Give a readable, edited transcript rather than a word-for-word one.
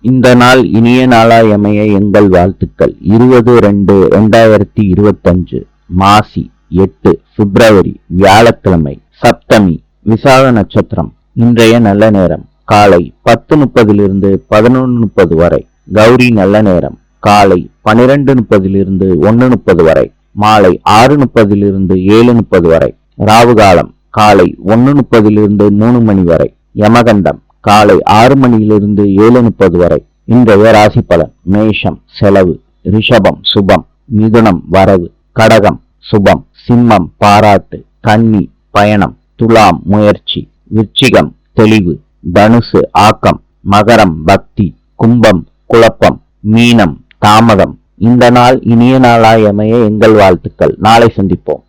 இந்த நாள் இனிய நாளாய் அமைய எங்கள் வாழ்த்துக்கள். 20-2-2025 மாசி 8 பிப்ரவரி வியாழக்கிழமை, சப்தமி, விசாக நட்சத்திரம். இன்றைய நல்ல நேரம் காலை 10:30 11:30 வரை. கௌரி நல்ல நேரம் காலை 12:30 1:30 வரை. மாலை 6:30 7:30 வரை. ராவு காலம் காலை 1:30 3 மணி வரை. யமகண்டம் காலை 6 மணியிலிருந்து 7:30 வரை. இன்றைய ராசி பலன்: மேஷம் செலவு, ரிஷபம் சுபம், மிதுனம் வரவு, கடகம் சுபம், சிம்மம் பாராட்டு, கன்னி பயணம், துலாம் முயற்சி, விருச்சிகம் தெளிவு, தனுசு ஆக்கம், மகரம் பக்தி, கும்பம் குழப்பம், மீனம் தாமதம். இந்த நாள் இனிய நாளாய் அமைய எங்கள் வாழ்த்துக்கள். நாளை சந்திப்போம்.